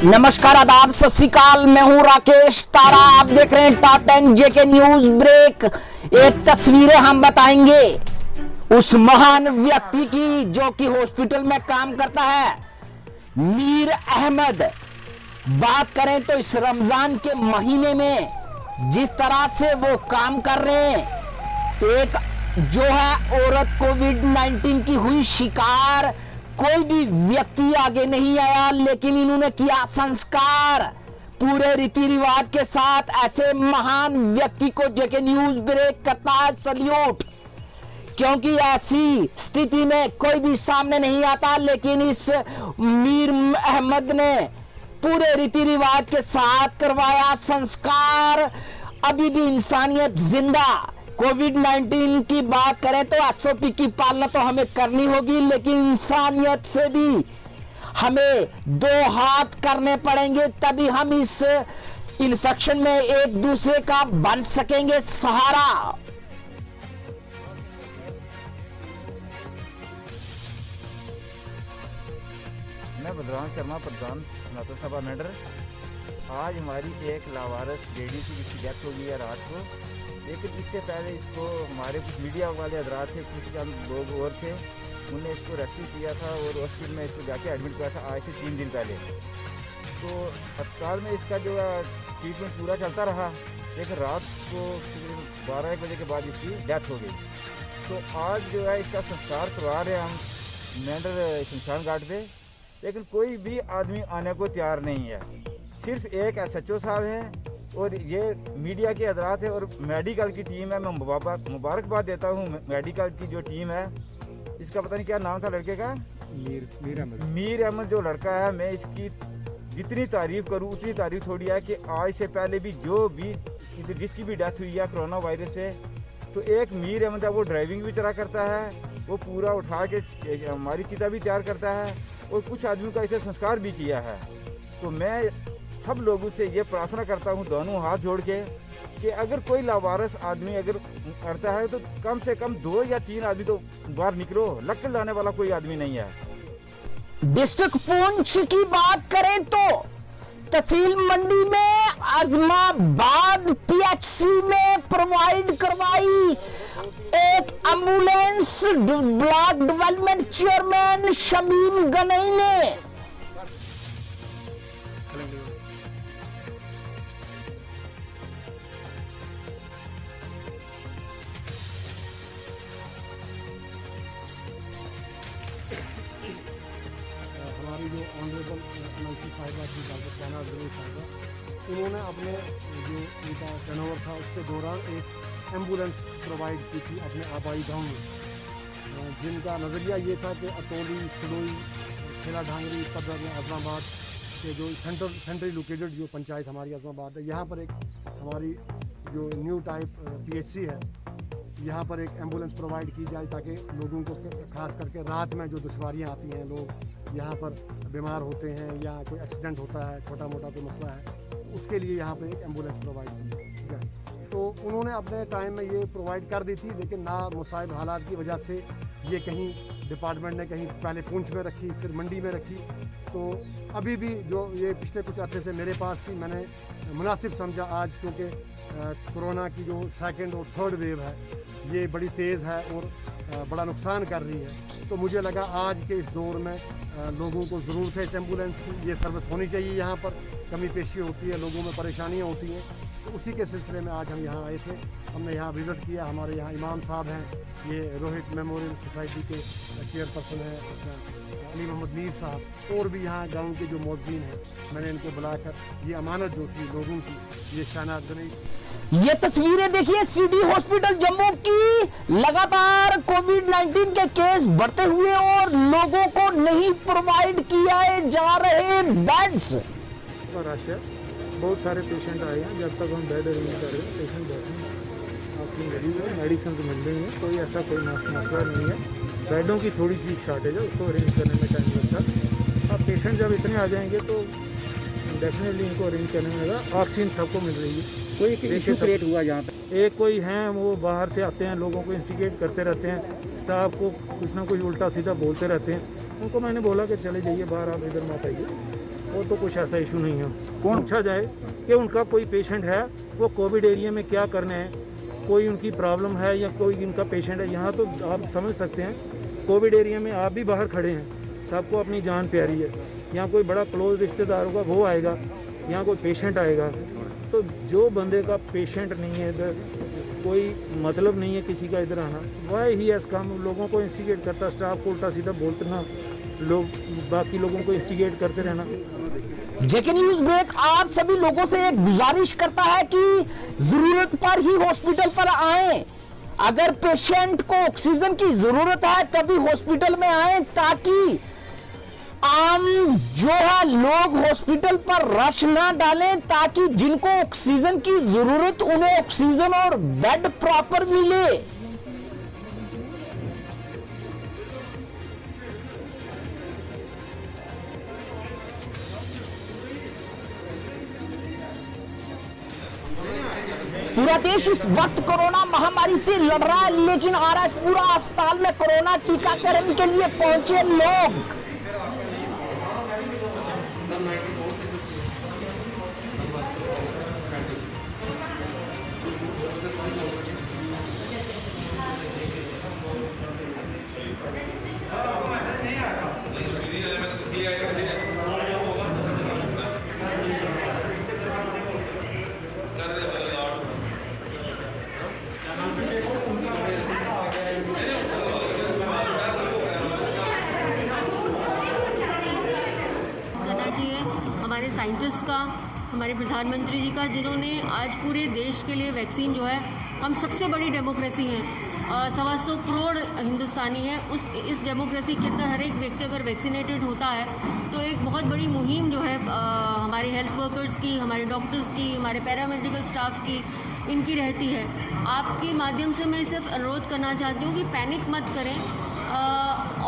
नमस्कार, आदाब, सत श्री अकाल। मैं हूं राकेश तारा। आप देख रहे हैं टॉप 10 जेके न्यूज ब्रेक। एक तस्वीरें हम बताएंगे उस महान व्यक्ति की जो कि हॉस्पिटल में काम करता है, मीर अहमद। बात करें तो इस रमजान के महीने में जिस तरह से वो काम कर रहे हैं, एक जो है औरत कोविड-19 की हुई शिकार, कोई भी व्यक्ति आगे नहीं आया, लेकिन इन्होंने किया संस्कार पूरे रीति रिवाज के साथ। ऐसे महान व्यक्ति को जेके न्यूज ब्रेक करता है सल्यूट, क्योंकि ऐसी स्थिति में कोई भी सामने नहीं आता। लेकिन इस मीर अहमद ने पूरे रीति रिवाज के साथ करवाया संस्कार। अभी भी इंसानियत जिंदा। कोविड-19 की बात करें तो एसओपी की पालना तो हमें करनी होगी, लेकिन इंसानियत से भी हमें दो हाथ करने पड़ेंगे, तभी हम इस इन्फेक्शन में एक दूसरे का बन सकेंगे सहारा। मैं बलराम शर्मा, प्रधान सनातन सभा मेंबर। आज हमारी एक लावारिस लेडी की जिसकी डेथ हो गई है रात को, लेकिन इससे पहले इसको हमारे कुछ मीडिया वाले हजरात थे, कुछ चंद लोग और थे, उन्होंने इसको रेस्क्यू किया था और हॉस्पिटल में इसको जाके एडमिट किया था आज से 3 दिन पहले। तो अस्पताल में इसका जो है ट्रीटमेंट पूरा चलता रहा, लेकिन रात को 12-1 बजे के बाद इसकी डेथ हो गई। तो आज जो है इसका संस्कार करवा रहे हैं हम मेंढर शमशान घाट पे, लेकिन कोई भी आदमी आने को तैयार नहीं है। सिर्फ एक SHO साहब हैं और ये मीडिया के हजरात है और मेडिकल की टीम है। मैं मुबारकबाद देता हूँ मेडिकल की जो टीम है। इसका पता नहीं क्या नाम था लड़के का, मीर अहमद जो लड़का है। मैं इसकी जितनी तारीफ करूँ उतनी तारीफ थोड़ी है कि आज से पहले भी जो भी जिसकी भी डेथ हुई है कोरोना वायरस से, तो एक मीर अहमद है, वो ड्राइविंग भी तरह करता है, वो पूरा उठा के हमारी चिता भी तैयार करता है और कुछ आदमियों का इसे संस्कार भी किया है। तो मैं सब लोगों से ये प्रार्थना करता हूँ दोनों हाथ जोड़ के कि अगर कोई लावारिस आदमी अगर करता है तो कम से कम 2 या 3 आदमी तो बाहर निकलो, लक्कड़ लाने वाला कोई आदमी नहीं है। डिस्ट्रिक्ट पुंछ की बात करें तो तहसील मंडी में आजमाबाद PHC में प्रोवाइड करवाई एक ambulance block development chairman Shamim Ganai ने। हमारी जो ऑनरेबल MLC साहिबा थी डॉक्टर कैना साहिबा, उन्होंने अपने जो उनका टर्नओवर था उसके दौरान एक एम्बुलेंस प्रोवाइड की थी अपने आबाई गांव में, जिनका नज़रिया ये था कि अतौली, सड़ोई, खेला ढांगरी, पदर, आजमाबाद के जो सेंट्रली लोकेटेड जो पंचायत हमारी आजमाबाद है, यहाँ पर एक हमारी जो न्यू टाइप PHC है, यहाँ पर एक एम्बुलेंस प्रोवाइड की जाए ताकि लोगों को खास करके रात में जो दुश्वारियाँ आती हैं, लोग यहाँ पर बीमार होते हैं या कोई एक्सीडेंट होता है, छोटा मोटा कोई मसला है, उसके लिए यहाँ पर एक एम्बुलेंस प्रोवाइड की जाए। तो उन्होंने अपने टाइम में ये प्रोवाइड कर दी थी, लेकिन ना मुसाइब हालात की वजह से ये कहीं डिपार्टमेंट ने कहीं पहले पुंछ में रखी, फिर मंडी में रखी। तो अभी भी जो ये पिछले कुछ अर्से से मेरे पास थी, मैंने मुनासिब समझा आज, क्योंकि कोरोना की जो 2nd और 3rd वेव है ये बड़ी तेज़ है और बड़ा नुकसान कर रही है। तो मुझे लगा आज के इस दौर में लोगों को ज़रूरत है इस एम्बुलेंस की, ये सर्विस होनी चाहिए। यहाँ पर कमी पेशी होती है, लोगों में परेशानियाँ होती हैं, तो उसी के सिलसिले में आज हम यहाँ आए थे। हमने यहाँ विज़िट किया। हमारे यहाँ इमाम साहब हैं, ये रोहित मेमोरियल सोसाइटी के चेयरपर्सन हैं अली मोहम्मद मीर साहब, और भी यहाँ गाँव के जो मौजूद हैं, मैंने इनको बुलाकर ये अमानत जो थी लोगों की, ये शानात गई। ये तस्वीरें देखिए CD हॉस्पिटल जम्मू की। लगातार कोविड-19 के केस बढ़ते हुए और लोगों को नहीं प्रोवाइड किए जा रहे बेड्स। रश है, बहुत सारे पेशेंट आए हैं। जब तक हम बेड अरेंज कर रहे हैं, पेशेंट बैठे हैं, आपकी मेडिसिन तो मिल रही है, कोई ऐसा कोई मसला नहीं है। बेडों की थोड़ी सी शॉर्टेज है, उसको अरेंज करने में टाइम लगता है। अब पेशेंट जब इतने आ जाएंगे तो डेफिनेटली इनको अरेंज करने में लगा। ऑक्सीजन सबको मिल रही है। कोई इशू क्रिएट हुआ यहाँ पे? एक कोई हैं वो बाहर से आते हैं, लोगों को इंस्टिगेट करते रहते हैं, स्टाफ को कुछ ना कुछ उल्टा सीधा बोलते रहते हैं। उनको मैंने बोला कि चले जाइए बाहर, आप इधर मत आइए। वो तो कुछ ऐसा इशू नहीं है। पूछा जाए कि उनका कोई पेशेंट है, वो कोविड एरिया में क्या करने हैं, कोई उनकी प्रॉब्लम है या कोई उनका पेशेंट है। यहाँ तो आप समझ सकते हैं कोविड एरिया में आप भी बाहर खड़े हैं, सबको अपनी जान प्यारी है। यहाँ कोई बड़ा क्लोज रिश्तेदार होगा वो आएगा, यहाँ कोई पेशेंट आएगा। तो जो बंदे का पेशेंट नहीं है इधर, कोई मतलब नहीं है किसी का इधर आना, वाई ही ऐसा काम लोगों को इंस्टिगेट करता, स्टाफ को उल्टा सीधा बोलते, लोग बाकी लोगों को इंस्टिगेट करते रहना। जेके न्यूज ब्रेक आप सभी लोगों से एक गुजारिश करता है कि जरूरत पर ही हॉस्पिटल पर आएं। अगर पेशेंट को ऑक्सीजन की जरूरत है तभी हॉस्पिटल में आएं, ताकि आम जो है लोग हॉस्पिटल पर रश ना डालें, ताकि जिनको ऑक्सीजन की जरूरत उन्हें ऑक्सीजन और बेड प्रॉपर मिले। पूरा देश इस वक्त कोरोना महामारी से लड़ रहा है, लेकिन आरएस पूरा अस्पताल में कोरोना टीकाकरण के लिए पहुंचे लोग। हमारे साइंटिस्ट का, हमारे प्रधानमंत्री जी का, जिन्होंने आज पूरे देश के लिए वैक्सीन जो है, हम सबसे बड़ी डेमोक्रेसी हैं, 125 करोड़ हिंदुस्तानी है, इस डेमोक्रेसी के अंदर हर एक व्यक्ति अगर वैक्सीनेटेड होता है तो एक बहुत बड़ी मुहिम जो है हमारे हेल्थ वर्कर्स की, हमारे डॉक्टर्स की, हमारे पैरामेडिकल स्टाफ की, इनकी रहती है। आपके माध्यम से मैं सिर्फ अनुरोध करना चाहती हूँ कि पैनिक मत करें,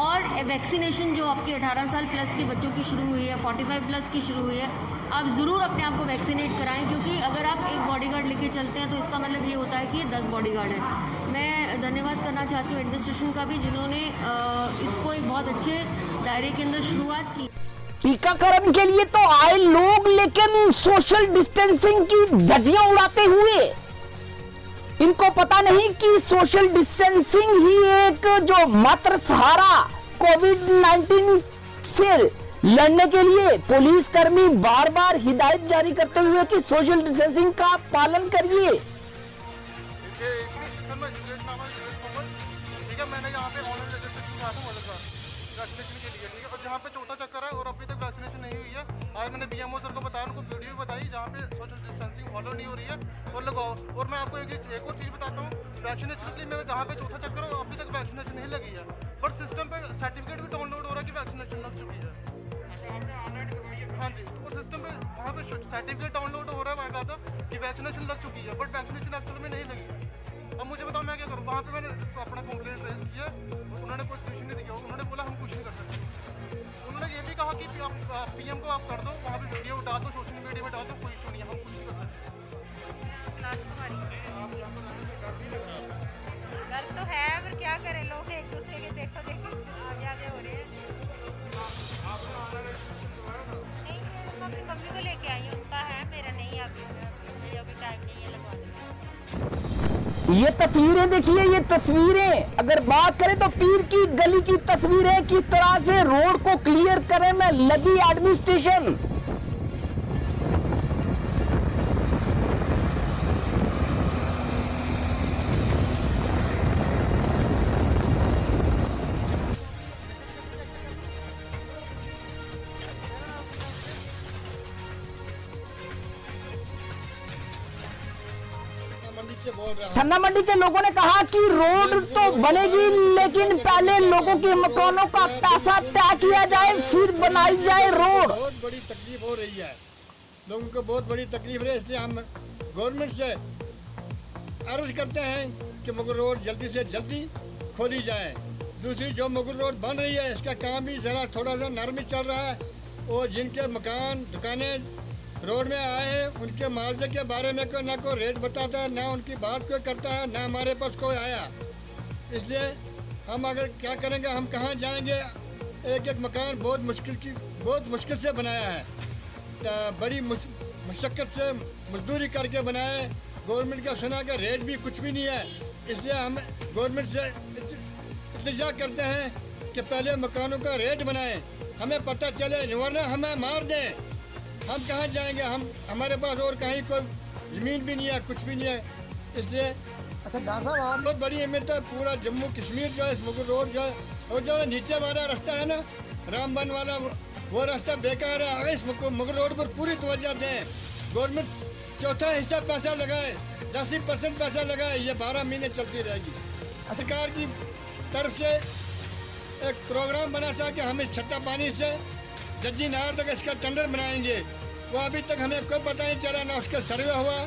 और वैक्सीनेशन जो आपके 18 साल प्लस के बच्चों की शुरू हुई है, 45 प्लस की शुरू हुई है, आप ज़रूर अपने आप को वैक्सीनेट कराएं, क्योंकि अगर आप एक बॉडीगार्ड लेके चलते हैं तो इसका मतलब ये होता है कि ये 10 बॉडीगार्ड है। मैं धन्यवाद करना चाहती हूँ एडमिनिस्ट्रेशन का भी, जिन्होंने इसको एक बहुत अच्छे दायरे के अंदर शुरुआत की। टीकाकरण के लिए तो आए लोग, लेकिन सोशल डिस्टेंसिंग की धज्जियां उड़ाते हुए इनको पता नहीं कि सोशल डिस्टेंसिंग ही एक जो मात्र सहारा कोविड-19 से लड़ने के लिए पुलिसकर्मी बार बार हिदायत जारी करते हुए कि सोशल डिस्टेंसिंग का पालन करिए। मैंने यहाँ पे ऑनलाइन रजिस्ट्रेशन किया था वैक्सीनेशन के लिए, ठीक है, और जहाँ पे चौथा चक्कर है और अभी तक वैक्सीनेशन नहीं हुई है। आज मैंने बीएमओ सर को बताया, उनको वीडियो भी बताई जहाँ पे सोशल डिस्टेंसिंग फॉलो नहीं हो रही है, और लगाओ। और मैं आपको एक और चीज़ बताता हूँ, वैक्सीनेशन के लिए मेरा जहाँ पे चौथा चक्कर है अभी तक वैक्सीनेशन नहीं लगी है, बट सिस्टम पे सर्टिफिकेट भी डाउनलोड हो रहा है कि वैक्सीनेशन लग चुकी है। हाँ जी, और सिस्टम पे वहाँ पे सर्टिफिकेट डाउनलोड हो रहा है बाकायदा कि वैक्सीनेशन लग चुकी है, बट वैक्सीनेशन एक्चुअल में नहीं लगी है। अब मुझे बताओ मैं क्या करूँ? वहाँ पे मैंने अपना कंप्लेंट रेज किया, उन्होंने कोई सोल्यूशन नहीं दिया, उन्होंने बोला हम कुछ नहीं कर सकते। उन्होंने ये भी कहा कि आप पीएम को आप कर दो, वहाँ पे वीडियो डाल दो, सोशल मीडिया में डाल दो, कोई इशू नहीं है, हम कुछ नहीं कर सकते। डर तो है, पर क्या करें, लोग एक दूसरे के देखो आगे आगे हो रहे हैं। नहीं, मैं अपनी मम्मी को लेके आई हूँ, उनका है, मेरा नहीं है अभी टाइम नहीं है लगवाने का। ये तस्वीरें देखिए, ये तस्वीरें अगर बात करें तो पीर की गली की तस्वीरें, किस तरह से रोड को क्लियर करने में लगी एडमिनिस्ट्रेशन। ठन्ना मंडी के लोगों ने कहा कि रोड तो बनेगी, लेकिन पहले लोगों के मकानों का पैसा तय किया जाए, फिर बनाई जाए रोड। बहुत बड़ी तकलीफ हो रही है, लोगों को बहुत बड़ी तकलीफ है, इसलिए हम गवर्नमेंट से अर्ज करते हैं कि मुगल रोड जल्दी से जल्दी खोली जाए। दूसरी जो मुगल रोड बन रही है, इसका काम भी ज़रा थोड़ा सा नरमी चल रहा है, और जिनके मकान दुकानें रोड में आए हैं उनके मुआवजे के बारे में कोई ना कोई रेट बताता है, ना उनकी बात कोई करता है, ना हमारे पास कोई आया। इसलिए हम अगर क्या करेंगे, हम कहाँ जाएंगे? एक एक मकान बहुत मुश्किल से बनाया है, बड़ी मुशक्क़त से मजदूरी करके बनाए। गवर्नमेंट का सुना का रेट भी कुछ भी नहीं है, इसलिए हम गवर्नमेंट से इल्तिजा करते हैं कि पहले मकानों का रेट बनाएं, हमें पता चले, वरना हमें मार दें। हम कहाँ जाएंगे, हमारे पास और कहीं कोई ज़मीन भी नहीं है, कुछ भी नहीं है। इसलिए अच्छा डॉक्टर साहब आप बहुत बड़ी अहमियत है। पूरा जम्मू कश्मीर जो है, मुगल रोड जो है, और जो नीचे वाला रास्ता है ना, रामबन वाला, वो रास्ता बेकार है। अगर इस मुगल रोड पर पूरी तवज्जो दें, गवर्नमेंट चौथा हिस्सा पैसा लगाए, 10% पैसा लगाए, ये 12 महीने चलती रहेगी। सरकार की तरफ से एक प्रोग्राम बना था कि हम इस छत्ता पानी से जज्जी नहर तक इसका टेंडर बनाएंगे, वो अभी तक हमें कोई पता नहीं चला, ना उसका सर्वे हुआ।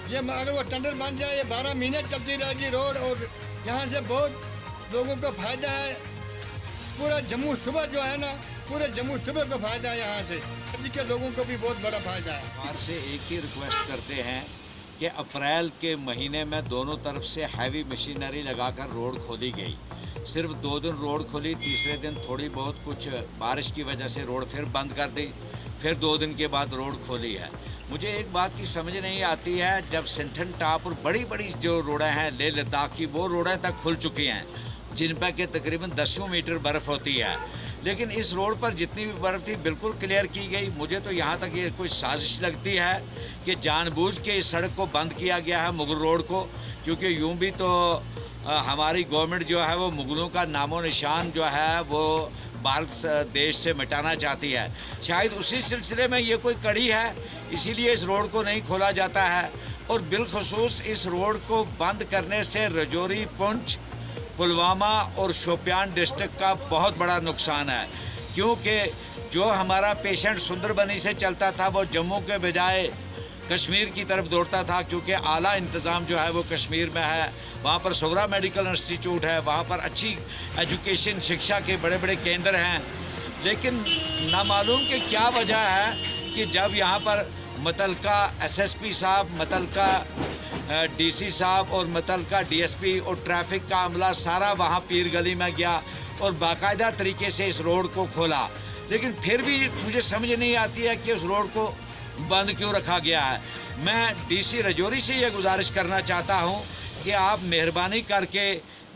ये अगर वो टेंडर बन जाए, ये 12 महीने चलती रहेगी रोड, और यहाँ से बहुत लोगों को फ़ायदा है। पूरा जम्मू सूबा जो है ना, पूरे जम्मू सूबे को फ़ायदा है, यहाँ से दिल्ली के लोगों को भी बहुत बड़ा फ़ायदा है। सरकार से एक ही रिक्वेस्ट करते हैं कि अप्रैल के महीने में दोनों तरफ से हैवी मशीनरी लगाकर रोड खोली गई। सिर्फ 2 दिन रोड खोली, तीसरे दिन थोड़ी बहुत कुछ बारिश की वजह से रोड फिर बंद कर दी, फिर 2 दिन के बाद रोड खोली है। मुझे एक बात की समझ नहीं आती है, जब सिंथन टॉप और बड़ी बड़ी जो रोडें हैं लेह लद्दाख की, वो रोडें तक खुल चुकी हैं, जिन पर के तकरीबन 10 मीटर बर्फ़ होती है, लेकिन इस रोड पर जितनी भी बर्फ़ थी बिल्कुल क्लियर की गई। मुझे तो यहाँ तक ये कोई साजिश लगती है कि जानबूझ के इस सड़क को बंद किया गया है, मुगल रोड को, क्योंकि यूँ भी तो हमारी गवर्नमेंट जो है वो मुगलों का नामो निशान जो है वो भारत देश से मिटाना चाहती है। शायद उसी सिलसिले में ये कोई कड़ी है, इसीलिए इस रोड को नहीं खोला जाता है। और बिलखुसूस इस रोड को बंद करने से रजौरी, पुंछ, पुलवामा और शोपियान डिस्ट्रिक्ट का बहुत बड़ा नुकसान है, क्योंकि जो हमारा पेशेंट सुंदरबनी से चलता था वो जम्मू के बजाय कश्मीर की तरफ दौड़ता था, क्योंकि आला इंतज़ाम जो है वो कश्मीर में है। वहाँ पर सोहरा मेडिकल इंस्टीट्यूट है, वहाँ पर अच्छी एजुकेशन, शिक्षा के बड़े बड़े केंद्र हैं। लेकिन नामालूम कि क्या वजह है कि जब यहाँ पर मुतलका SSP साहब, मुतलका DC साहब और मुतलका DSP और ट्रैफिक का अमला सारा वहाँ पीर गली में गया और बाकायदा तरीके से इस रोड को खोला, लेकिन फिर भी मुझे समझ नहीं आती है कि उस रोड को बंद क्यों रखा गया है। मैं DC रजौरी से ये गुजारिश करना चाहता हूँ कि आप मेहरबानी करके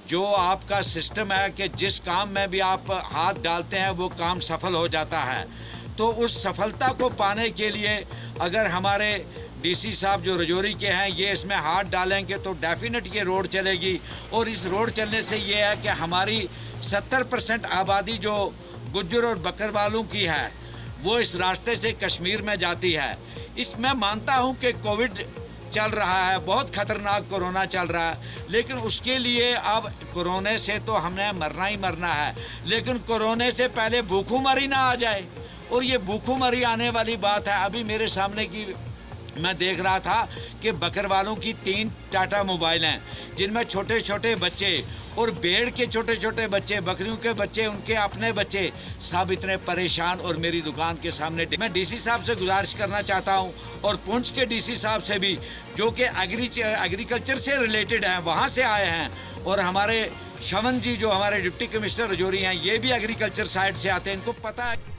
जो आपका सिस्टम है कि जिस काम में भी आप हाथ डालते हैं वो काम सफल हो जाता है, तो उस सफलता को पाने के लिए अगर हमारे DC साहब जो रजौरी के हैं ये इसमें हाथ डालेंगे तो डेफिनेट ये रोड चलेगी। और इस रोड चलने से ये है कि हमारी 70% आबादी जो गुज्जर और बकरवालों की है वो इस रास्ते से कश्मीर में जाती है। इसमें मानता हूँ कि कोविड चल रहा है, बहुत ख़तरनाक कोरोना चल रहा है, लेकिन उसके लिए अब कोरोना से तो हमने मरना ही मरना है, लेकिन कोरोना से पहले भूखमरी ना आ जाए। और ये भूखमरी आने वाली बात है। अभी मेरे सामने की मैं देख रहा था कि बकरवालों की 3 टाटा मोबाइल हैं, जिनमें छोटे छोटे बच्चे और भेड़ के छोटे छोटे बच्चे, बकरियों के बच्चे, उनके अपने बच्चे सब इतने परेशान और मेरी दुकान के सामने। मैं DC साहब से गुजारिश करना चाहता हूं और पुंछ के DC साहब से भी, जो कि एग्रीकल्चर से रिलेटेड हैं, वहां से आए हैं, और हमारे शवन जी जो हमारे डिप्टी कमिश्नर रजौरी हैं ये भी एग्रीकल्चर साइड से आते हैं, इनको पता है।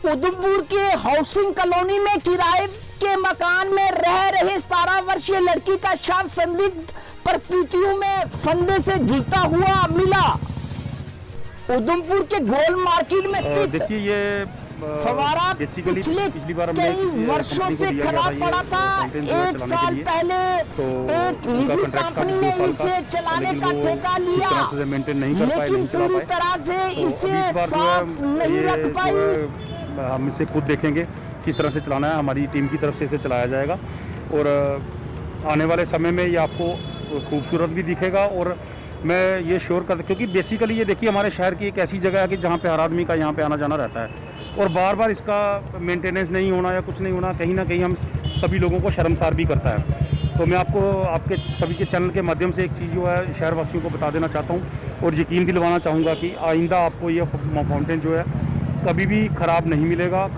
उधमपुर के हाउसिंग कॉलोनी में किराए के मकान में रह रहे 17 वर्षीय लड़की का शव संदिग्ध परिस्थितियों में फंदे से झूलता हुआ मिला। उधमपुर के गोल मार्केट में स्थित देखिए ये फवारा पिछले कई वर्षों से खराब पड़ा था। 1 साल पहले एक निजी कंपनी ने इसे चलाने का ठेका लिया, लेकिन पूरी तरह से इसे साफ नहीं रख पाई। हम इसे खुद देखेंगे किस तरह से चलाना है, हमारी टीम की तरफ से इसे चलाया जाएगा और आने वाले समय में ये आपको खूबसूरत भी दिखेगा। और मैं ये श्योर कर, क्योंकि बेसिकली ये देखिए हमारे शहर की एक ऐसी जगह है कि जहाँ पे हर आदमी का यहाँ पे आना जाना रहता है, और बार बार इसका मेंटेनेंस नहीं होना या कुछ नहीं होना कहीं ना कहीं हम सभी लोगों को शर्मसार भी करता है। तो मैं आपको आपके सभी के चैनल के माध्यम से एक चीज़ जो है शहरवासियों को बता देना चाहता हूँ और यकीन दिलवाना चाहूँगा कि आइंदा आपको ये फाउंटेन जो है कभी भी खराब नहीं मिलेगा।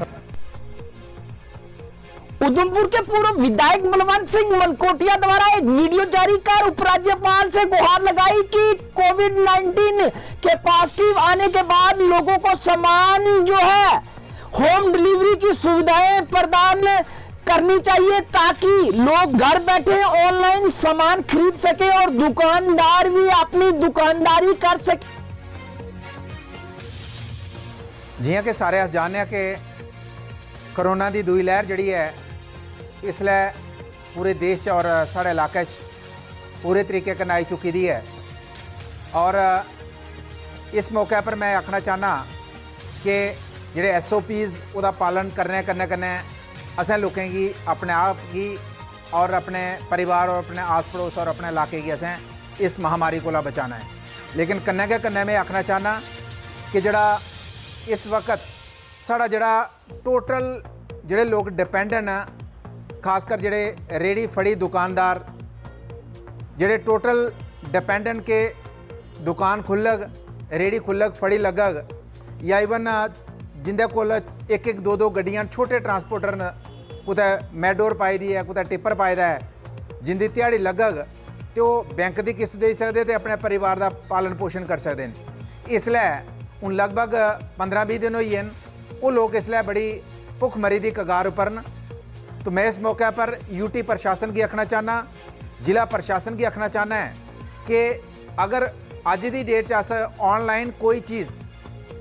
उधमपुर के पूर्व विधायक बलवंत सिंह मनकोटिया द्वारा एक वीडियो जारी कर उपराज्यपाल से गुहार लगाई कि कोविड-19 के पॉजिटिव आने के बाद लोगों को सामान जो है होम डिलीवरी की सुविधाएं प्रदान करनी चाहिए ताकि लोग घर बैठे ऑनलाइन सामान खरीद सके और दुकानदार भी अपनी दुकानदारी कर सके। जियां कि सारे अस जानने कि कोरोना की दूई लहर जिहड़ी है इसलिए पूरे देश च और साढ़े इलाके पूरे तरीके कन्नै आई चुकी दी है। और इस मौके पर मैं आखना चाहना कि जेह्ड़े SOPs ओह्दा पालन करने कन्नै कन्नै असें लोकें गी अपने आप गी और अपने परिवार और अपने आस पड़ोस और अपने इलाके गी असें इस महामारी कोला बचाना है। लेकिन कन्नै गै कन्नै मैं आखना चाहना कि जेह्ड़ा इस वक्त साढ़ा जेह्ड़ा टोटल जेह्ड़े लोग डिपेंडेंट न, खासकर जेह्ड़े रेड़ी फड़ी दुकानदार जेह्ड़े टोटल डिपेंडेंट के दुकान खुल्लग, रेड़ी खुल्लग, फड़ी लगग, या इवन जिंदे कोल एक एक दो दो गड्डियां छोटे ट्रांसपोर्टर न, कुतै मैडोर पाई दी है, कुतै टिप्पर पाए दा है, जिंदी ध्याड़ी लगग ते ओह् बैंक दी किस्त देई सकदे ते अपने परिवार दा पालन पोषण कर सकदे न। इसलिए हूँ लगभग 15-20 दिन होई न, वो लोग इसलिए बड़ी भुखमरी की कगार उपर न। तो मैं इस मौके पर UT प्रशासन की आखना चाहना, जिला प्रशासन की आखना चाहना है कि अगर अज की डेट अस ऑनलाइन कोई चीज़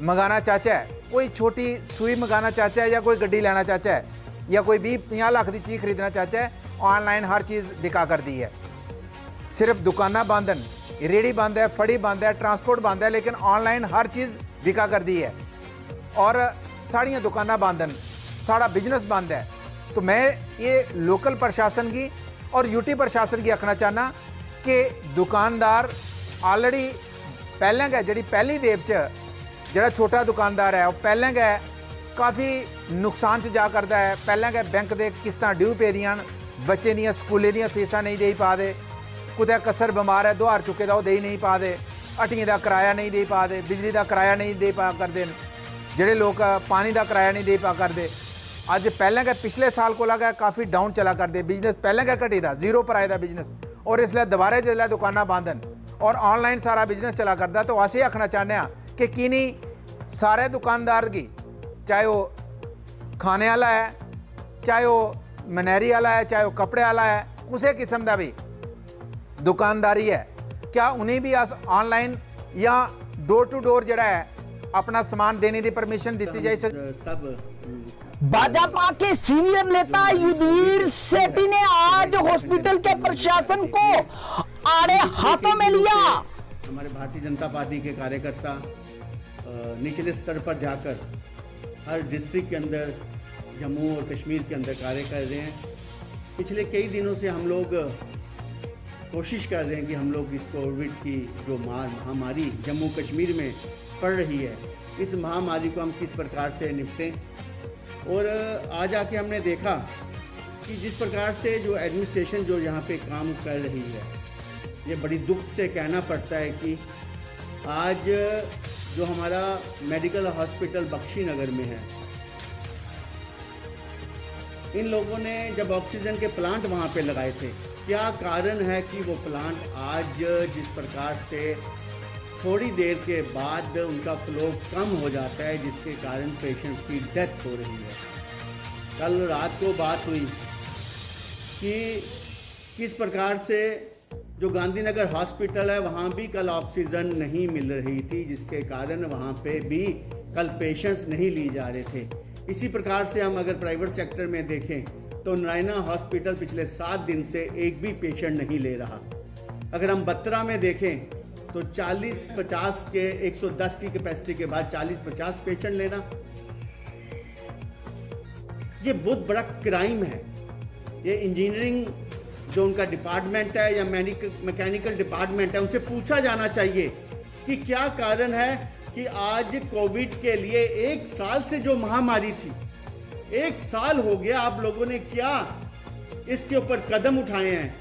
मंगाना चाहचै, कोई छोटी सूई मंगाना चाहचै या कोई गड्डी लेना चाहचै या कोई 20-50 लाख की चीज़ खरीदना चाहचै, ऑनलाइन हर चीज़ बिका करती है। सिर्फ दुकाना बंद न, रेड़ी बंद है, फड़ी बंद है, ट्रांसपोर्ट बंद है, लेकिन ऑनलाइन हर चीज़ बिका करती है और साड़ियाँ दुकाना बंद न, साड़ा बिजनेस बंद है। तो मैं ये लोकल प्रशासन की और UT प्रशासन की आखना चाहना कि दुकानदार ऑलरेडी पहलें गै जी पहली वेव च जोड़ा छोटा दुकानदार है वह पहलें गै काफ़ी नुकसान च जा करता है। पहलें गै बैंक के किस्तां ड्यू पेदियां न, बच्चे दियां स्कूलें दियां फीसां नहीं दे पा दे, कुदै कसर बमार है दुहार चुके दा ओह् देई नहीं पा दे, हट्टियें का किराया नहीं दे पा दे, बिजली का किराया नहीं दे पा करदे न, जेह्ड़े लोग पानी का किराया नहीं दे पा करदे। अज पहलें गै पिछले साल कोला गै काफ़ी डाउन चला करदे, बिजनेस पहलें गै घटी दा, जीरो पर आए दा बिजनेस, और इसलिए दोबारा जिसलै दुकानां बंद न और ऑनलाइन सारा बिजनेस चला करदा। तो अस आखना चाहते हैं कि की नहीं सारे दुकानदार की, चाहे वो खाने वाला है, चाहे वो मनेरी वाला है, चाहे वो कपड़े वाला है, किसी किस्म का भी दुकानदारी है, क्या उन्हें भी अस ऑनलाइन या डोर टू डोर जड़ा है अपना सामान देने की परमिशन दी जाए। सब भाजपा के सीनियर नेता युद्धवीर सेठी ने आज हॉस्पिटल के प्रशासन को आड़े हाथों में लिया। हमारे भारतीय जनता पार्टी के कार्यकर्ता निचले स्तर पर जाकर हर डिस्ट्रिक्ट के अंदर, जम्मू और कश्मीर के अंदर कार्य कर रहे हैं। पिछले कई दिनों से हम लोग कोशिश कर रहे हैं कि हम लोग इस कोविड की जो महामारी जम्मू कश्मीर में पड़ रही है, इस महामारी को हम किस प्रकार से निपटें। और आज आके हमने देखा कि जिस प्रकार से जो एडमिनिस्ट्रेशन जो यहाँ पे काम कर रही है, ये बड़ी दुख से कहना पड़ता है कि आज जो हमारा मेडिकल हॉस्पिटल बख्शी नगर में है, इन लोगों ने जब ऑक्सीजन के प्लांट वहाँ पे लगाए थे, क्या कारण है कि वो प्लांट आज जिस प्रकार से थोड़ी देर के बाद उनका फ्लो कम हो जाता है, जिसके कारण पेशेंट्स की डेथ हो रही है। कल रात को बात हुई कि किस प्रकार से जो गांधीनगर हॉस्पिटल है वहाँ भी कल ऑक्सीजन नहीं मिल रही थी, जिसके कारण वहाँ पे भी कल पेशेंट्स नहीं ली जा रहे थे। इसी प्रकार से हम अगर प्राइवेट सेक्टर में देखें तो नारायणा हॉस्पिटल पिछले 7 दिन से एक भी पेशेंट नहीं ले रहा। अगर हम बत्रा में देखें तो 40-50 के 110 की कैपेसिटी के बाद 40-50 पेशेंट लेना, ये बहुत बड़ा क्राइम है। ये इंजीनियरिंग जो उनका डिपार्टमेंट है या मैकेनिकल डिपार्टमेंट है, उनसे पूछा जाना चाहिए कि क्या कारण है कि आज कोविड के लिए 1 साल से जो महामारी थी, 1 साल हो गया, आप लोगों ने क्या इसके ऊपर कदम उठाए हैं।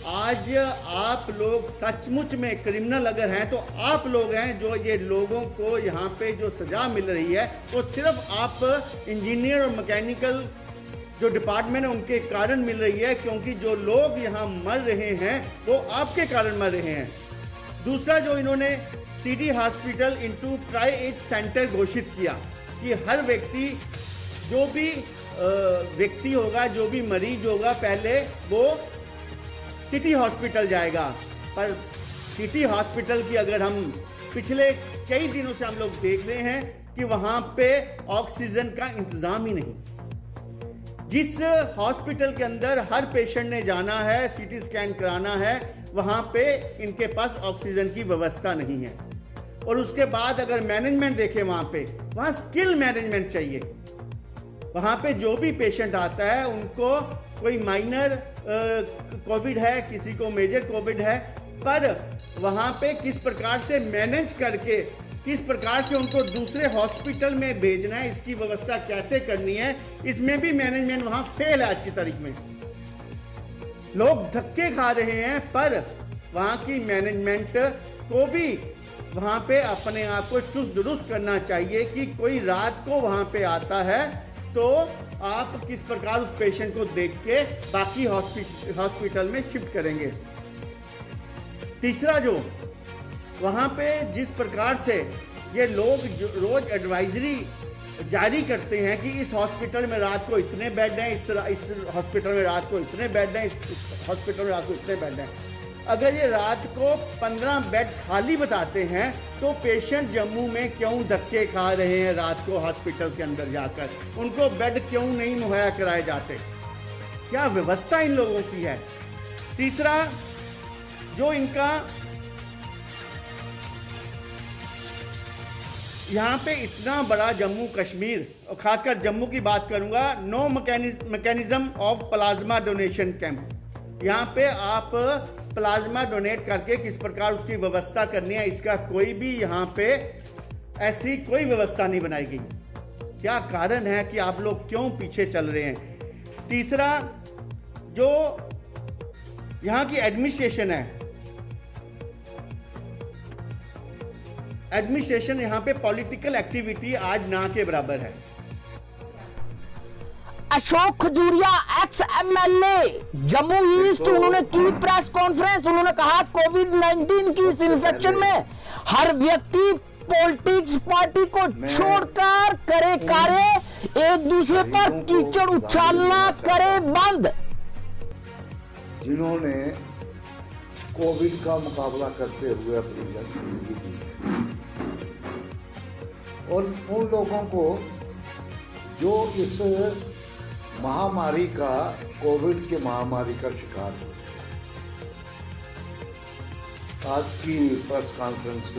आज आप लोग सचमुच में क्रिमिनल अगर हैं तो आप लोग हैं, जो ये लोगों को यहाँ पे जो सज़ा मिल रही है वो सिर्फ आप इंजीनियर और मैकेनिकल जो डिपार्टमेंट है उनके कारण मिल रही है, क्योंकि जो लोग यहाँ मर रहे हैं वो आपके कारण मर रहे हैं। दूसरा, जो इन्होंने city hospital into triage centre घोषित किया कि हर व्यक्ति जो भी व्यक्ति होगा, जो भी मरीज होगा, पहले वो सिटी हॉस्पिटल जाएगा। पर सिटी हॉस्पिटल की अगर हम पिछले कई दिनों से हम लोग देख रहे हैं कि वहाँ पे ऑक्सीजन का इंतज़ाम ही नहीं। जिस हॉस्पिटल के अंदर हर पेशेंट ने जाना है, सीटी स्कैन कराना है, वहाँ पे इनके पास ऑक्सीजन की व्यवस्था नहीं है। और उसके बाद अगर मैनेजमेंट देखें वहाँ स्किल मैनेजमेंट चाहिए। वहाँ पे जो भी पेशेंट आता है उनको कोई माइनर कोविड है, किसी को मेजर कोविड है, पर वहाँ पे किस प्रकार से मैनेज करके किस प्रकार से उनको दूसरे हॉस्पिटल में भेजना है, इसकी व्यवस्था कैसे करनी है, इसमें भी मैनेजमेंट वहाँ फेल है। आज की तारीख में लोग धक्के खा रहे हैं, पर वहाँ की मैनेजमेंट को भी वहाँ पे अपने आप को चुस्त दुरुस्त करना चाहिए कि कोई रात को वहाँ पे आता है तो आप किस प्रकार उस पेशेंट को देख के बाकी हॉस्पिटल में शिफ्ट करेंगे। तीसरा, जो वहाँ पे जिस प्रकार से ये लोग रोज एडवाइजरी जारी करते हैं कि इस हॉस्पिटल में रात को इतने बेड हैं, इस हॉस्पिटल में रात को इतने बेड हैं, इस हॉस्पिटल में रात को इतने बेड हैं। अगर ये रात को 15 बेड खाली बताते हैं तो पेशेंट जम्मू में क्यों धक्के खा रहे हैं रात को हॉस्पिटल के अंदर जाकर? उनको बेड क्यों नहीं मुहैया कराए जाते? क्या व्यवस्था इन लोगों की है? तीसरा, जो इनका यहाँ पे इतना बड़ा जम्मू कश्मीर और खासकर जम्मू की बात करूँगा, no mechanism of plasma donation camp. यहाँ पे आप प्लाज्मा डोनेट करके किस प्रकार उसकी व्यवस्था करनी है, इसका कोई भी यहाँ पे ऐसी कोई व्यवस्था नहीं बनाई गई। क्या कारण है कि आप लोग क्यों पीछे चल रहे हैं? तीसरा, जो यहाँ की एडमिनिस्ट्रेशन है, एडमिनिस्ट्रेशन यहाँ पे पॉलिटिकल एक्टिविटी आज ना के बराबर है। Ashok Khajuria ex MLA Jammu east, उन्होंने की प्रेस कॉन्फ्रेंस। उन्होंने कहा कोविड-19 की इस इन्फेक्शन में हर व्यक्ति पॉलिटिक्स पार्टी को छोड़कर करे कार्य, एक दूसरे पर कीचड़ उछालना करे बंद। जिन्होंने कोविड का मुकाबला करते हुए अपनी जिंदगी दी, और उन लोगों को जो इस महामारी का, कोविड के महामारी का शिकार हो। आज की प्रेस कॉन्फ्रेंस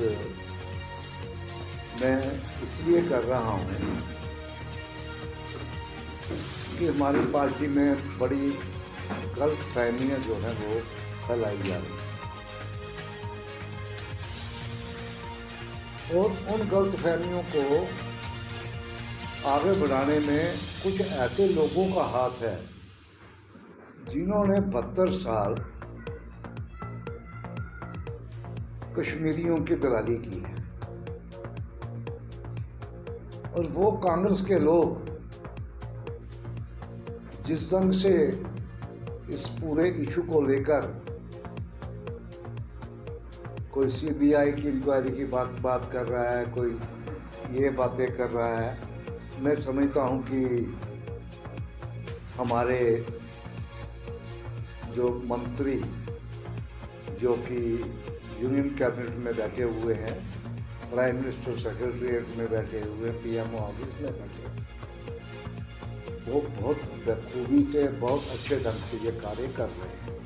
मैं इसलिए कर रहा हूँ कि हमारी पार्टी में बड़ी गलत फहमियाँ जो है वो फैलाई जा रही हैं, और उन गलत फहमियों को आगे बढ़ाने में कुछ ऐसे लोगों का हाथ है जिन्होंने 72 साल कश्मीरियों की दलाली की है, और वो कांग्रेस के लोग जिस ढंग से इस पूरे इशू को लेकर कोई सीबीआई की इंक्वायरी की बात कर रहा है, कोई ये बातें कर रहा है, मैं समझता हूँ कि हमारे जो मंत्री जो कि यूनियन कैबिनेट में बैठे हुए हैं, प्राइम मिनिस्टर सेक्रेटरीट में बैठे हुए, पीएमओ ऑफिस में बैठे, वो बहुत बखूबी से, बहुत अच्छे ढंग से ये कार्य कर रहे हैं,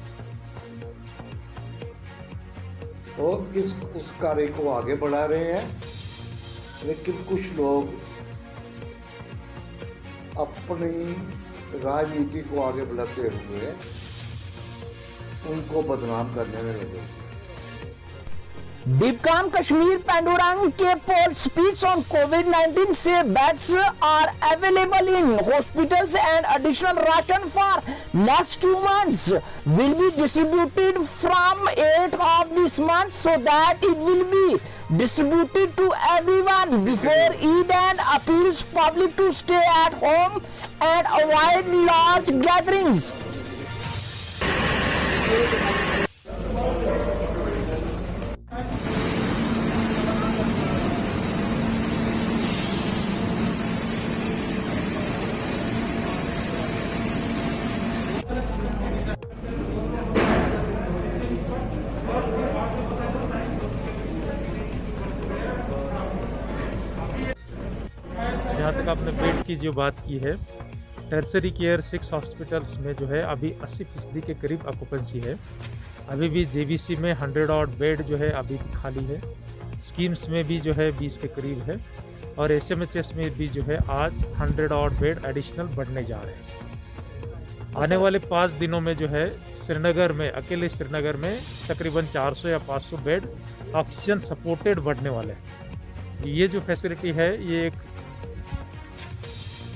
और उस कार्य को आगे बढ़ा रहे हैं। लेकिन कुछ लोग अपनी राजनीति को आगे बढ़ाते हुए उनको बदनाम करने में लगे। डीपकाम कश्मीर पेंडुरंग के पोल स्पीक्स ऑन COVID-19 से beds are available in hospitals and additional ration for next 2 months will be distributed from 8th of this month so that it will be distributed to everyone before Eid, and appeals public to stay at home and avoid large gatherings. तक आपने bed की जो बात की है, tertiary care 6 hospitals में जो है अभी 80% के करीब ऑक्यूपेंसी है। अभी भी जेबीसी में 100 ऑड बेड जो है अभी भी खाली है। स्कीम्स में भी जो है 20 के करीब है, और एसएमएचएस में भी जो है आज 100 ऑड बेड एडिशनल बढ़ने जा रहे हैं। आने वाले 5 दिनों में जो है श्रीनगर में, अकेले श्रीनगर में तकरीबन 400 या 500 बेड ऑक्सीजन सपोर्टेड बढ़ने वाले हैं। ये जो फैसिलिटी है ये एक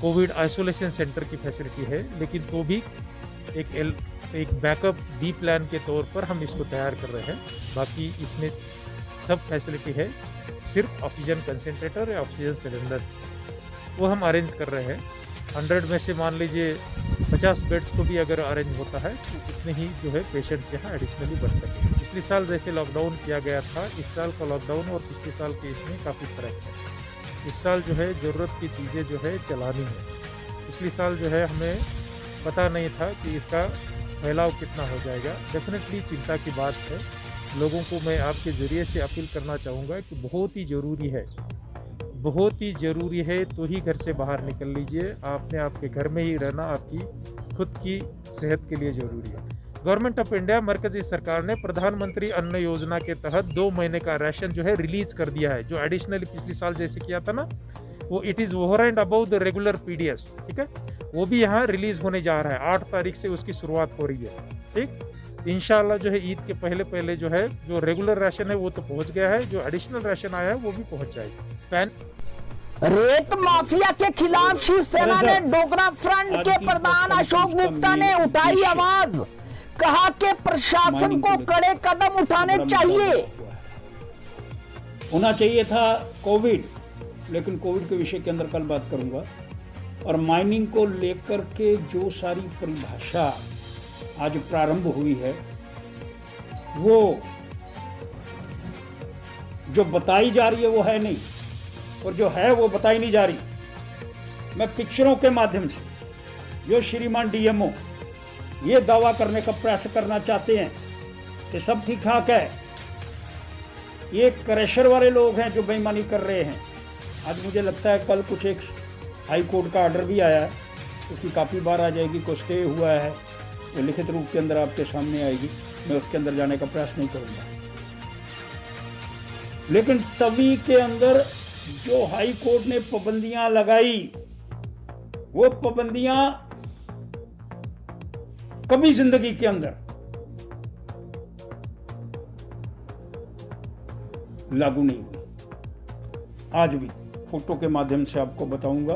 कोविड आइसोलेशन सेंटर की फैसिलिटी है, लेकिन तो भी एक बैकअप बी प्लान के तौर पर हम इसको तैयार कर रहे हैं। बाकी इसमें सब फैसिलिटी है, सिर्फ ऑक्सीजन कंसंट्रेटर या ऑक्सीजन सिलेंडर्स वो हम अरेंज कर रहे हैं। 100 में से मान लीजिए 50 बेड्स को भी अगर अरेंज होता है तो उतने ही जो है पेशेंट्स यहाँ एडिशनली बढ़ सके। पिछले साल जैसे लॉकडाउन किया गया था, इस साल का लॉकडाउन और पिछले साल के इसमें काफ़ी फ़र्क है। इस साल जो है ज़रूरत की चीज़ें जो है चलानी है। पिछले साल जो है हमें पता नहीं था कि इसका फैलाव कितना हो जाएगा। डेफिनेटली चिंता की बात है। लोगों को मैं आपके ज़रिए से अपील करना चाहूँगा कि बहुत ही ज़रूरी है, बहुत ही ज़रूरी है तो ही घर से बाहर निकल लीजिए। आपने आपके घर में ही रहना आपकी खुद की सेहत के लिए ज़रूरी है। गवर्नमेंट ऑफ इंडिया, मरकजी सरकार ने प्रधानमंत्री अन्न योजना के तहत 2 महीने का राशन जो है रिलीज कर दिया है, जो एडिशनली पिछले साल जैसे किया था ना, वो it is over and above the regular PDS. ठीक है, वो भी यहाँ रिलीज होने जा रहा है। 8 तारीख से उसकी शुरुआत हो रही है। ठीक, इंशाल्लाह जो है ईद के पहले जो है जो रेगुलर राशन है वो तो पहुँच गया है, जो एडिशनल राशन आया है वो भी पहुँच जाएगा। रेत माफिया के खिलाफ शिवसेना ने डोगरा फ्रंट के प्रधान अशोक गुप्ता ने उठाई आवाज, कहा कि प्रशासन को कड़े कदम उठाने चाहिए। होना चाहिए था कोविड, लेकिन कोविड के विषय के अंदर कल बात करूंगा। और माइनिंग को लेकर के जो सारी परिभाषा आज प्रारंभ हुई है, वो जो बताई जा रही है वो है नहीं, और जो है वो बताई नहीं जा रही। मैं पिक्चरों के माध्यम से जो श्रीमान डीएमओ ये दावा करने का प्रयास करना चाहते हैं कि सब ठीक ठाक है, ये क्रैशर वाले लोग हैं जो बेईमानी कर रहे हैं। आज मुझे लगता है कल कुछ एक हाई कोर्ट का ऑर्डर भी आया है, उसकी काफ़ी बार आ जाएगी, कुछ स्टे हुआ है, वो लिखित रूप के अंदर आपके सामने आएगी। मैं उसके अंदर जाने का प्रयास नहीं करूँगा, लेकिन तभी के अंदर जो हाई कोर्ट ने पाबंदियां लगाई, वो पाबंदियां कभी जिंदगी के अंदर लागू नहीं हुई। आज भी फोटो के माध्यम से आपको बताऊंगा,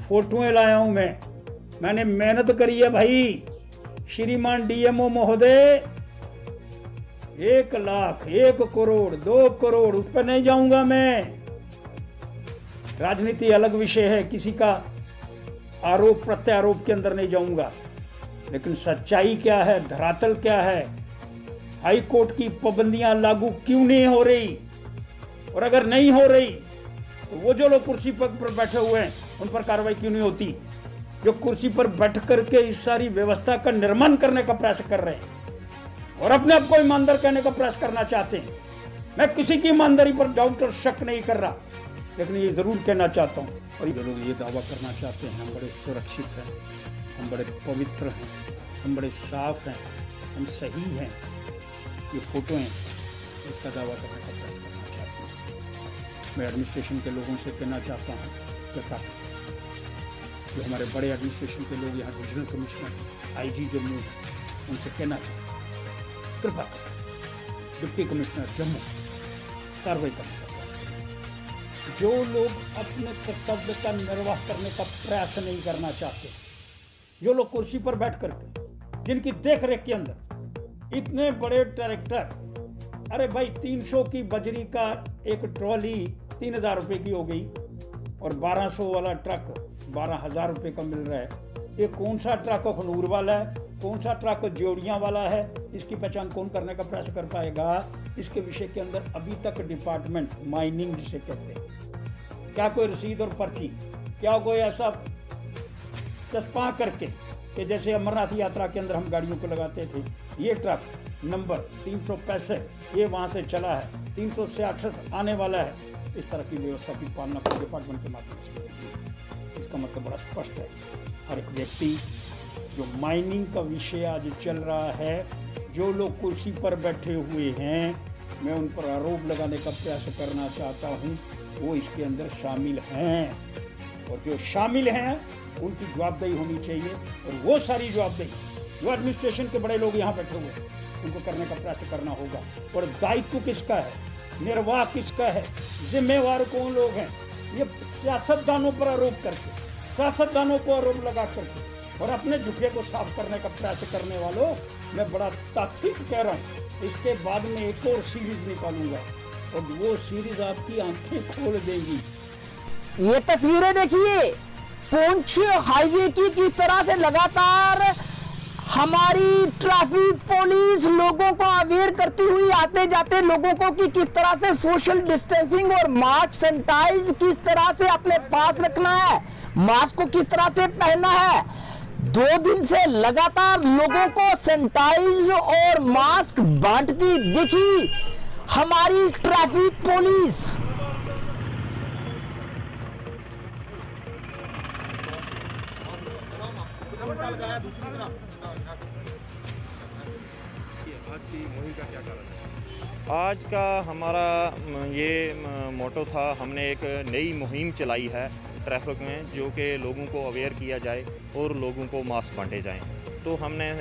फोटोएं लाया हूं मैंने मेहनत करी है भाई। श्रीमान डीएमओ महोदय, 1 लाख, 1 करोड़, 2 करोड़, उस पर नहीं जाऊंगा मैं। राजनीति अलग विषय है, किसी का आरोप प्रत्यारोप के अंदर नहीं जाऊंगा, लेकिन सच्चाई क्या है, धरातल क्या है, हाई कोर्ट की पाबंदियां लागू क्यों नहीं हो रही, और अगर नहीं हो रही तो वो जो लोग कुर्सी पर बैठे हुए हैं उन पर कार्रवाई क्यों नहीं होती, जो कुर्सी पर बैठ करके इस सारी व्यवस्था का निर्माण करने का प्रयास कर रहे हैं और अपने आप को ईमानदार कहने का प्रयास करना चाहते हैं। मैं किसी की ईमानदारी पर डाउट और शक नहीं कर रहा, लेकिन ये जरूर कहना चाहता हूँ, और ये लोग ये दावा करना चाहते हैं हम बड़े सुरक्षित हैं, हम बड़े पवित्र हैं, हम बड़े साफ हैं, हम सही हैं। ये फोटो हैं, इसका दावा करने का प्रयास करना चाहते हैं। मैं एडमिनिस्ट्रेशन के लोगों से कहना चाहता हूँ कि जो हमारे बड़े एडमिनिस्ट्रेशन के लोग यहाँ डिविजनल कमिश्नर, आईजी जम्मू, उनसे कहना चाहता हूँ कृपा डिप्टी कमिश्नर जम्मू कार्रवाई करने का प्रयास। जो लोग अपने कर्तव्य का निर्वाह करने का प्रयास नहीं करना चाहते, जो लोग कुर्सी पर बैठ करके, जिनकी देख रेख के अंदर इतने बड़े ट्रैक्टर, अरे भाई 300 की बजरी का एक ट्रॉली 3000 रुपये की हो गई, और 1200 वाला ट्रक 12,000 रुपये का मिल रहा है। ये कौन सा ट्रक अखनूर वाला है, कौन सा ट्रक जोड़ियाँ वाला है, इसकी पहचान कौन करने का प्रयास कर पाएगा? इसके विषय के अंदर अभी तक डिपार्टमेंट माइनिंग जिसे कहते हैं, क्या कोई रसीद और पर्ची, क्या कोई ऐसा चस्पा करके कि जैसे अमरनाथ यात्रा के अंदर हम गाड़ियों को लगाते थे, ये ट्रक नंबर 365 ये वहाँ से चला है, 366 आने वाला है, इस तरह की व्यवस्था की पालना पूरे डिपार्टमेंट के माध्यम से होगी। इसका मतलब बड़ा स्पष्ट है। हर एक व्यक्ति, जो माइनिंग का विषय आज चल रहा है, जो लोग कुर्सी पर बैठे हुए हैं, मैं उन पर आरोप लगाने का प्रयास करना चाहता हूं, वो इसके अंदर शामिल हैं, और जो शामिल हैं उनकी जवाबदेही होनी चाहिए। और वो सारी जवाबदेही जो एडमिनिस्ट्रेशन के बड़े लोग यहाँ बैठे हुए हैं, उनको करने का प्रयास करना होगा। और दायित्व किसका है, निर्वाह किसका है, जिम्मेवार कौन लोग हैं? ये सियासतदानों पर आरोप करके, सियासतदानों को आरोप लगा करके और अपने झुके को साफ करने का प्रयास करने वालों, मैं बड़ा तात्विक कह रहा हूँ। इसके बाद में एक और सीरीज निकालूंगा और वो सीरीज आपकी आंखें खोल देगी। ये तस्वीरें देखिए पुंछ हाईवे की, किस तरह से लगातार हमारी ट्रैफिक पुलिस लोगों को अवेयर करती हुई आते जाते लोगों को कि किस तरह से सोशल डिस्टेंसिंग और मास्क सैनिटाइज किस तरह से अपने पास रखना है, मास्क को किस तरह से पहनना है। 2 दिन से लगातार लोगों को सैनिटाइज और मास्क बांटती दिखी हमारी ट्रैफिक पुलिस। आज का हमारा ये मोटो था, हमने एक नई मुहिम चलाई है ट्रैफिक में, जो कि लोगों को अवेयर किया जाए और लोगों को मास्क बांटे जाएं। तो हमने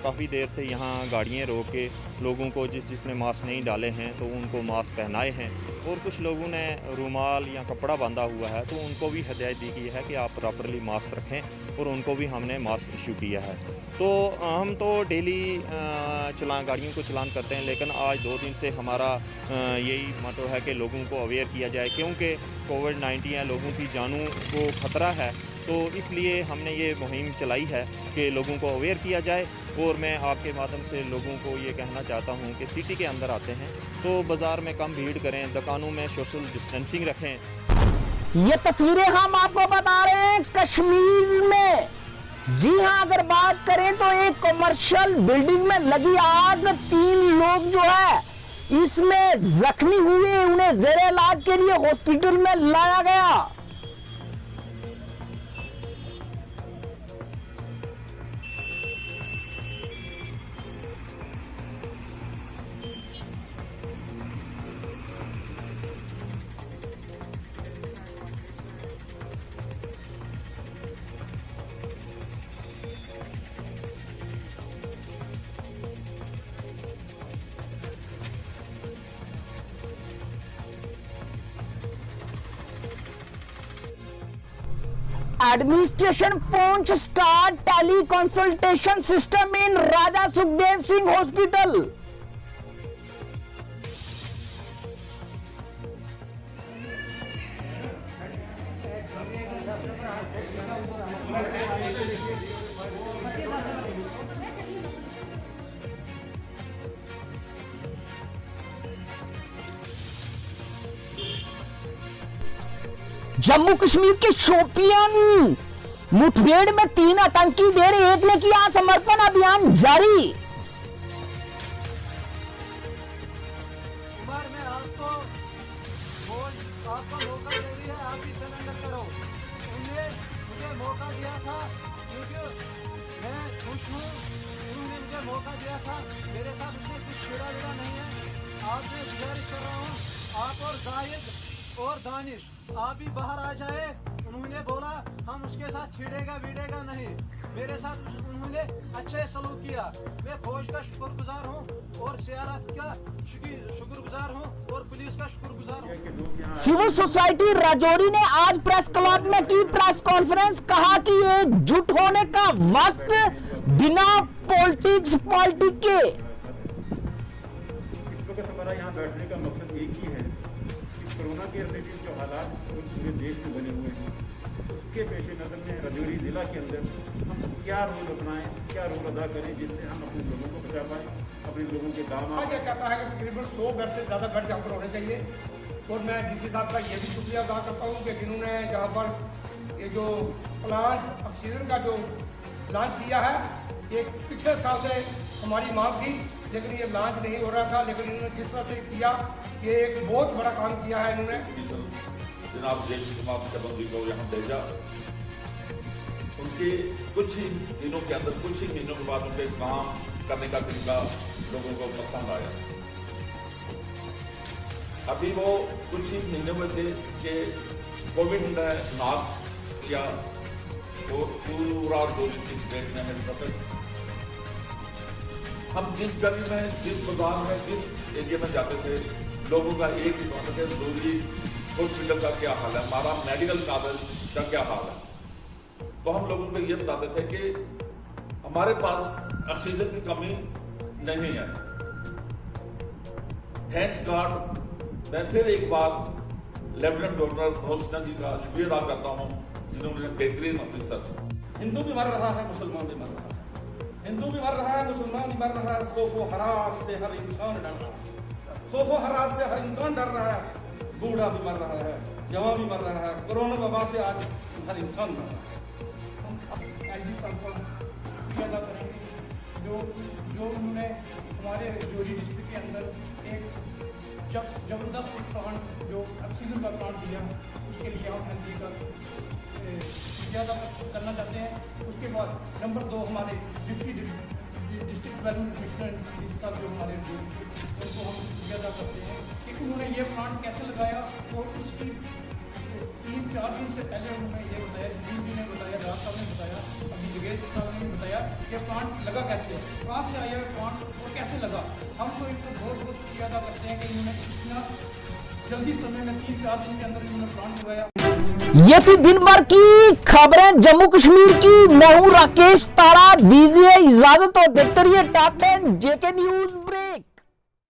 काफ़ी देर से यहाँ गाड़ियाँ रोक के लोगों को जिसने मास्क नहीं डाले हैं तो उनको मास्क पहनाए हैं, और कुछ लोगों ने रुमाल या कपड़ा बांधा हुआ है तो उनको भी हिदायत दी गई है कि आप प्रॉपरली मास्क रखें, और उनको भी हमने मास्क इशू किया है। तो हम तो डेली गाड़ियों को चलान करते हैं, लेकिन आज 2 दिन से हमारा यही मोटो है कि लोगों को अवेयर किया जाए, क्योंकि कोविड-19 है, लोगों की जानों को ख़तरा है। तो इसलिए हमने ये मुहिम चलाई है कि लोगों को अवेयर किया जाए। और मैं आपके माध्यम से लोगों को ये कहना चाहता हूँ कि सिटी के अंदर आते हैं तो बाज़ार में कम भीड़ करें, दुकानों में सोशल डिस्टेंसिंग रखें। ये तस्वीरें हम आपको बता रहे हैं कश्मीर में। जी हाँ, अगर बात करें तो एक कमर्शियल बिल्डिंग में लगी आग, 3 लोग जो है इसमें जख्मी हुए, उन्हें जेरे इलाज के लिए हॉस्पिटल में लाया गया। Administration Poonch start tele consultation system in Raja Sukhdev Singh hospital. Jammu Kashmir के शोपियान मुठभेड़ में 3 आतंकी ढेर, एक ने किया समर्पण अभियान जारी। आपको मौका दे रही है, आप भी सरेंडर करो। उन्होंने मुझे मौका दिया था क्योंकि मैं खुश हूँ, उन्होंने मुझे मौका दिया था, मेरे साथ उसने कुछ छेड़ा वेड़ा नहीं है। आपसे गुजारिश कर रहा हूँ, आप और जाहिद और दानिश आप भी बाहर आ जाए। उन्होंने बोला हम उसके साथ छिड़ेगा वीड़ेगा नहीं, मेरे साथ उन्होंने अच्छे सलूक किया। मैं फौज का शुक्रगुजार हूँ और सीआरएफ का शुक्रगुजार हूँ और पुलिस का शुक्रगुजार हूँ। सिविल सोसाइटी राजौरी ने आज प्रेस क्लब में की प्रेस कॉन्फ्रेंस, कहा कि एकजुट होने का वक्त बिना पॉलिटिक्स के। इस वक्त हमारा यहाँ बैठने का मकसद एक ही है कि कोरोना के रिलेटेड जो हालात पूरे देश में बने हुए हैं उसके पेश नज़र में राजौरी जिला के अंदर हम क्या रोल अपनाएं, क्या रोल अदा करें जिससे हम अपने लोगों को बचा पाएं, अपने लोगों के दाम। आज यह चाहता है कि तकरीबन 100 बेड से ज़्यादा बेड यहाँ पर होने चाहिए। और मैं डीसी साहब का ये भी शुक्रिया अदा करता हूँ कि जिन्होंने यहाँ पर ये जो प्लांट ऑक्सीजन का जो लॉन्च किया है, ये पिछले साल से हमारी मांग थी लेकिन ये लॉन्च नहीं हो रहा था। लेकिन इन्होंने जिस तरह से किया, ये एक बहुत बड़ा काम किया है इन्होंने। जनाब जयश्री कुमार सेवन जी को यहाँ भेजा, उनके कुछ ही दिनों के अंदर, कुछ ही महीनों के बाद उनके काम करने का तरीका लोगों को पसंद आया। अभी वो कुछ ही महीने में थे कि कोविड ने नाक या वो पूरा जो इसकी स्टेट में है। हम जिस गली में, जिस बाजार में, जिस एरिया में जाते थे, लोगों का एक ही बात है, दूरी हॉस्पिटल का क्या हाल है, हमारा मेडिकल कागज का क्या हाल है। तो हम लोगों को ये बताते थे कि हमारे पास ऑक्सीजन की कमी नहीं है। थैंक्स गॉड, मैं फिर एक बार लेफ्टिनेंट गवर्नर मनोज सिन्हा जी का शुक्रिया अदा करता हूँ, जिन्होंने बेहतरीन ऑफिसर। हिंदू भी मर रहा है, मुसलमान भी मर रहा है, हिंदू भी मर रहा है, मुसलमान भी मर रहा है। खौफ व हरास से हर इंसान डर रहा है, खौफ व हरास से हर इंसान डर रहा है। बूढ़ा भी मर रहा है, जवान भी मर रहा है, कोरोना वबा से आज हर इंसान मर रहा है। हम एलजी साहब का शुक्रिया अदा करेंगे जो उन्होंने हमारे जोरी डिस्ट्रिक्ट के अंदर एक जबरदस्त प्लांट, जो ऑक्सीजन का प्लांट दिया, उसके लिए हम एलजी का ज़्यादा करना चाहते हैं। उसके बाद नंबर 2 हमारे डिप्टी डिस्ट्रिक्ट डेवलपमेंट कमिश्नर साहब जो हमारे, उनको हम ज़्यादा करते हैं कि उन्होंने ये प्लांट कैसे लगाया, और उसकी 3-4 दिन से पहले उन्होंने ये बताया, सुशील जी ने बताया, राज साहब ने बताया, अभी जगेश साहब ने बताया कि प्लांट लगा कैसे, कहाँ से आया प्लांट और कैसे लगा। हम तो इनको बहुत बहुत शुक्रिया अदा करते हैं कि इन्होंने इतना जल्दी समय में 3-4 दिन के अंदर इन्होंने प्लांट लगाया। ये थी दिन भर की खबरें जम्मू कश्मीर की। मैं हूं राकेश तारा, दीजिए इजाजत और देखते रहिए टॉप 10 जेके न्यूज ब्रेक।